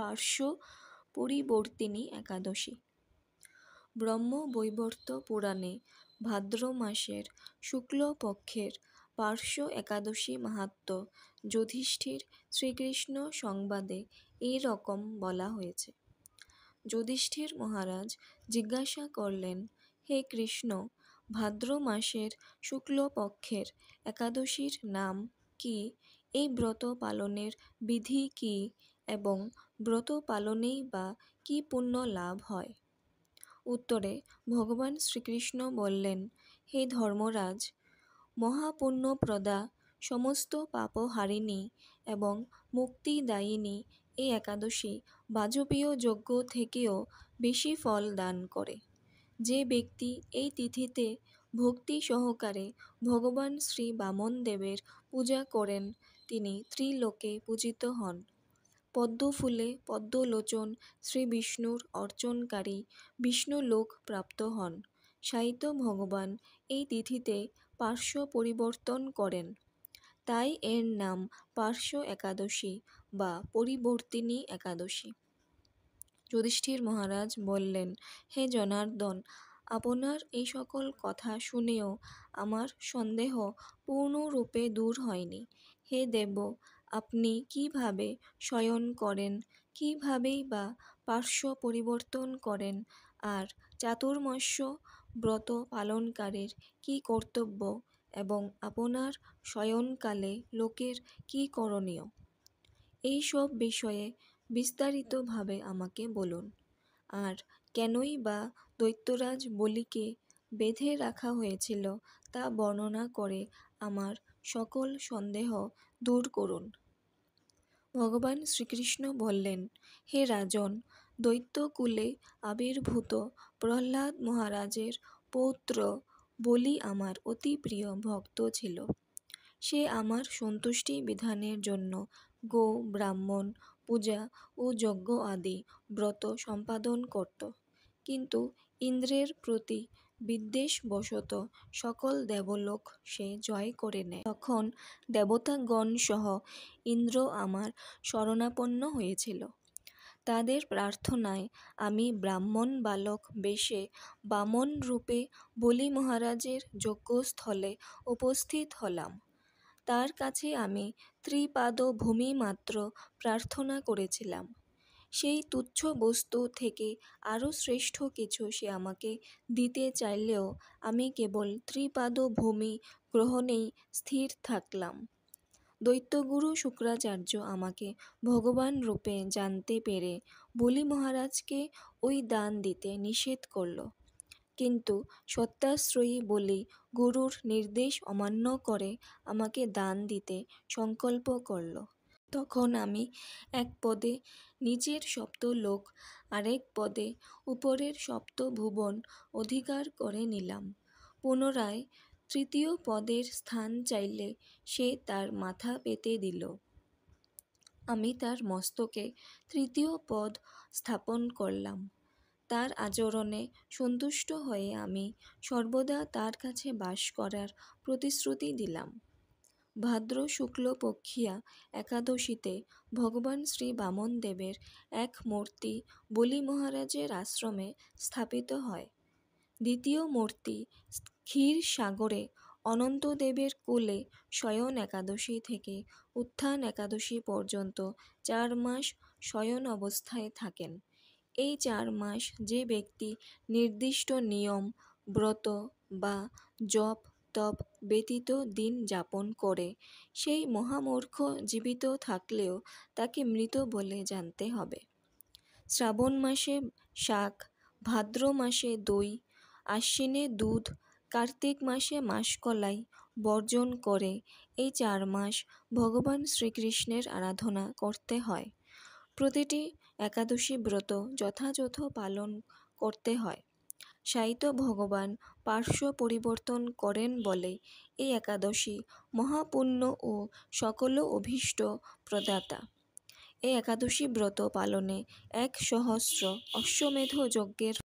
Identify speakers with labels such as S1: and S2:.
S1: পার্শ্ব পরিবর্তিনী একাদশী। ব্রহ্মবৈবর্ত পুরাণে ভাদ্র মাসের শুক্লপক্ষের পার্শ্ব একাদশী মাহাত্ম্য যুধিষ্ঠির শ্রীকৃষ্ণ সংবাদে এই রকম বলা হয়েছে। যুধিষ্ঠির মহারাজ জিজ্ঞাসা করলেন, হে কৃষ্ণ, ভাদ্র মাসের শুক্লপক্ষের একাদশীর নাম কি? এই ব্রত পালনের বিধি কি এবং ব্রত পালনেই বা কি পুণ্য লাভ হয়? উত্তরে ভগবান শ্রীকৃষ্ণ বললেন, হে ধর্মরাজ, মহাপুণ্যপ্রদা, সমস্ত পাপহারিণী এবং মুক্তিদায়িনী এই একাদশী বাজপেয় যজ্ঞ থেকেও বেশি ফল দান করে। যে ব্যক্তি এই তিথিতে ভক্তি সহকারে ভগবান শ্রী বামনদেবের পূজা করেন তিনি ত্রিলোকে পূজিত হন। পদ্মফুলে পদ্মলোচন শ্রী বিষ্ণুর অর্চনকারী বিষ্ণুলোক প্রাপ্ত হন। সাহিত্য ভগবান এই তিথিতে পার্শ্ব পরিবর্তন করেন, তাই এর নাম পার্শ্ব একাদশী বা পরিবর্তিনী একাদশী। যুধিষ্ঠির মহারাজ বললেন, হে জনার্দন, আপনার এই সকল কথা শুনেও আমার সন্দেহ পূর্ণরূপে দূর হয়নি। হে দেব, আপনি কিভাবে শয়ন করেন, কিভাবেই বা পার্শ্ব পরিবর্তন করেন, আর চাতুর্মাস্য ব্রত পালনকারীর কি কর্তব্য এবং আপনার শয়নকালে লোকের কি করণীয়, এই সব বিষয়ে বিস্তারিতভাবে আমাকে বলুন। আর কেনই বা দৈত্যরাজ বলিকে বেঁধে রাখা হয়েছিল তা বর্ণনা করে আমার সকল সন্দেহ দূর করুন। ভগবান শ্রীকৃষ্ণ বললেন, হে রাজন, দৈত্যকুলে আবির্ভূত প্রহ্লাদ মহারাজের পৌত্র বলি আমার অতি প্রিয় ভক্ত ছিল। সে আমার সন্তুষ্টি বিধানের জন্য গো, ব্রাহ্মণ, পূজা ও যজ্ঞ আদি ব্রত সম্পাদন করত। কিন্তু ইন্দ্রের প্রতি বিদ্বেষবশত সকল দেবলোক সে জয় করে নেয়। তখন দেবতাগণ সহ ইন্দ্র আমার শরণাপন্ন হয়েছিল। তাদের প্রার্থনায় আমি ব্রাহ্মণ বালক বেশে বামন রূপে বলি মহারাজের যজ্ঞস্থলে উপস্থিত হলাম। তার কাছে আমি ত্রিপাদ ভূমি মাত্র প্রার্থনা করেছিলাম। সেই তুচ্ছ বস্তু থেকে আরও শ্রেষ্ঠ কিছু সে আমাকে দিতে চাইলেও আমি কেবল ত্রিপাদ ভূমি গ্রহণেই স্থির থাকলাম। দৈত্যগুরু শুক্রাচার্য আমাকে ভগবান রূপে জানতে পেরে বলি মহারাজকে ওই দান দিতে নিষেধ করল। কিন্তু সত্যাশ্রয়ী বলি গুরুর নির্দেশ অমান্য করে আমাকে দান দিতে সংকল্প করল। তখন আমি এক পদে নিচের সপ্তলোক, আরেক পদে উপরের সপ্তভুবন অধিকার করে নিলাম। পুনরায় তৃতীয় পদের স্থান চাইলে সে তার মাথা পেতে দিল। আমি তার মস্তকে তৃতীয় পদ স্থাপন করলাম। তার আচরণে সন্তুষ্ট হয়ে আমি সর্বদা তার কাছে বাস করার প্রতিশ্রুতি দিলাম। ভাদ্র শুক্লপক্ষিয়া একাদশীতে ভগবান শ্রী বামনদেবের এক মূর্তি বলি মহারাজের আশ্রমে স্থাপিত হয়। দ্বিতীয় মূর্তি ক্ষীরসাগরে অনন্তদেবের কোলে শয়ন একাদশী থেকে উত্থান একাদশী পর্যন্ত 4 মাস শয়ন অবস্থায় থাকেন। এই 4 মাস যে ব্যক্তি নির্দিষ্ট নিয়ম, ব্রত বা জপ তপ ব্যতীত দিন যাপন করে সেই মহামূর্খ জীবিত থাকলেও তাকে মৃত বলে জানতে হবে। শ্রাবণ মাসে শাক, ভাদ্র মাসে দই, আশ্বিনে দুধ, কার্তিক মাসে মাসকলাই বর্জন করে এই 4 মাস ভগবান শ্রীকৃষ্ণের আরাধনা করতে হয়। প্রতিটি একাদশী ব্রত যথাযথ পালন করতে হয়। সাহিত্য ভগবান পার্শ্ব পরিবর্তন করেন বলে এই একাদশী মহাপুণ্য ও সকল অভীষ্ট প্রদাতা। এই একাদশী ব্রত পালনে 1 সহস্র অশ্বমেধ যজ্ঞের